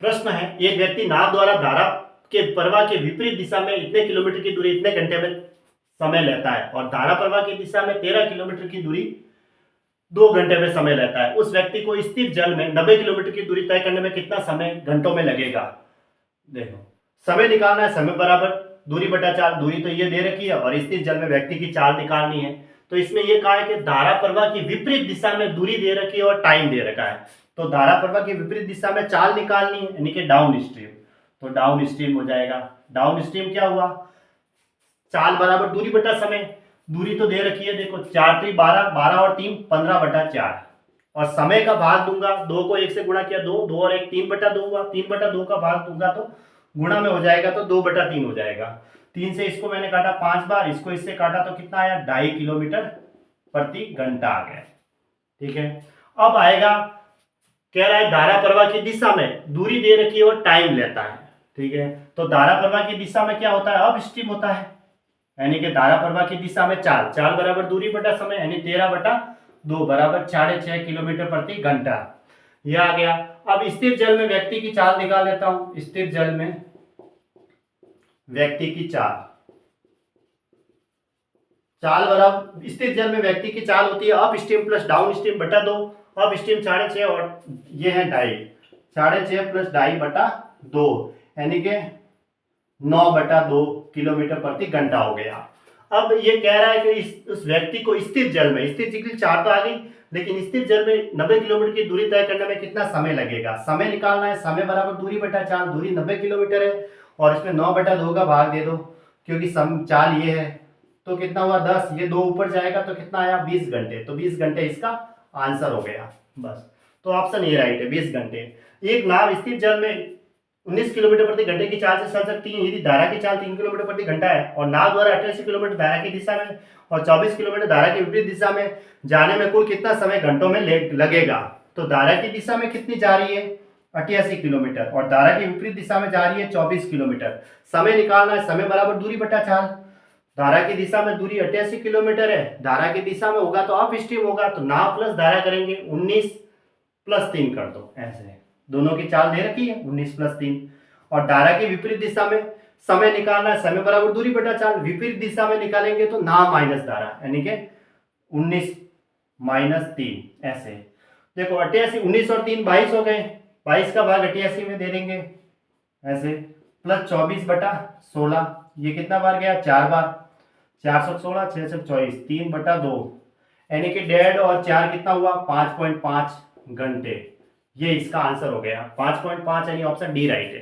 प्रश्न है, एक व्यक्ति नाव द्वारा धारा के प्रवाह के विपरीत दिशा में इतने किलोमीटर की दूरी इतने घंटे में समय लेता है और धारा प्रवाह की दिशा में 13 किलोमीटर की दूरी 2 घंटे में समय लेता है। उस व्यक्ति को स्थिर जल में 90 किलोमीटर की दूरी तय करने में कितना समय घंटों में लगेगा? देखो, समय निकालना है, समय बराबर दूरी बटा चाल। दूरी तो ये दे रखी है और स्थिर जल में व्यक्ति की चाल निकालनी है। तो इसमें ये कहा है कि धारा प्रवाह की विपरीत दिशा में दूरी दे रखी है और टाइम दे रखा है। तो धारा प्रवाह की विपरीत दिशा में चाल निकालनी है, यानी कि डाउन स्ट्रीम। तो डाउन स्ट्रीम हो जाएगा। डाउन स्ट्रीम क्या हुआ? चाल बराबर दूरी बटा समय। दूरी तो दे रखी है, देखो 4 3 12, 12 और 3 15 बटा 4। और समय का भाग दूंगा, 2 को 1 से गुणा किया 2, 2 और 1 3 बटा 2 हुआ। 3 बटा 2 का भाग दूंगा तो गुणा में हो जाएगा, तो 2 बटा 3 हो जाएगा। 3 से इसको मैंने काटा 5 बार, इसको इससे काटा तो कितना आया? 2.5 किलोमीटर प्रति घंटा आ गया। ठीक है, अब आएगा, कह रहा है धारा प्रवाह की दिशा में दूरी दे रखी है और टाइम लेता है। ठीक है, तो धारा प्रवाह की दिशा में क्या होता है? अप स्ट्रीम होता है, यानी कि धारा प्रवाह की दिशा में चाल, चाल बराबर दूरी बटा समय, यानी 13 बटा 2 बराबर 6.5 किलोमीटर प्रति घंटा। यह आ गया। अब स्थिर जल में व्यक्ति की चाल निकाल लेता हूं। स्थिर जल में व्यक्ति की चाल, चाल बराबर, स्थिर जल में व्यक्ति की चाल होती है up stream plus down stream बटा 2। अप स्ट्रीम 6.5 और ये है 2.5, 6.5 प्लस 2.5 बटा 2, यानी कि 9 बटा 2 किलोमीटर प्रति घंटा हो गया। अब ये कह रहा है कि उस व्यक्ति को स्थिर जल में, स्थिर जल की चाल तो आ गई, लेकिन स्थिर जल में 90 किलोमीटर की दूरी तय करने में कितना समय लगेगा? समय निकालना है, समय बराबर दूरी बटा चाल। दूरी 90 किलोमीटर है और इसमें 9 बटा 2 का भाग दे दो, क्योंकि चाल ये है। तो कितना हुआ? 10, ये 2 ऊपर जाएगा तो कितना आया? 20 घंटे। तो 20 घंटे इसका आंसर हो गया। बस, तो ऑप्शन ए राइट है, 20 घंटे। एक नाव स्थिर जल में 19 किलोमीटर प्रति घंटे की चाल से चल सकती है यदि धारा की चाल 3 किलोमीटर प्रति घंटा है और नाव द्वारा 88 किलोमीटर धारा की दिशा में और 24 किलोमीटर धारा की विपरीत दिशा में जाने में कुल कितना समय घंटों में लगेगा? तो धारा की दिशा में कितनी जा रही है? 88 किलोमीटर और धारा की विपरीत दिशा में जा रही है 24 किलोमीटर। समय निकालना है, समय बराबर दूरी बटा चाल। धारा की दिशा में दूरी 88 किलोमीटर है, धारा की दिशा में होगा तो अप स्ट्रीम होगा, तो नाव प्लस धारा करेंगे, 19 प्लस 3 कर दो। ऐसे दोनों की चाल दे रखी है 19 प्लस 3। और धारा की विपरीत दिशा में समय निकालना है, समय बराबर दूरी बटा चाल। विपरीत दिशा में निकालेंगे तो नाव माइनस धारा, यानी कि 19 माइनस 3। ऐसे देखो 88, 19 और 3 22 हो गए, 22 का भाग 88 में दे देंगे ऐसे, प्लस 24 बटा 16, ये कितना बार गया? 4 बार, 416, 624, 3 बटा 2, यानी कि 1.5 और 4 कितना हुआ? 5.5 घंटे। ये इसका आंसर हो गया 5.5, यानी ऑप्शन डी राइट है।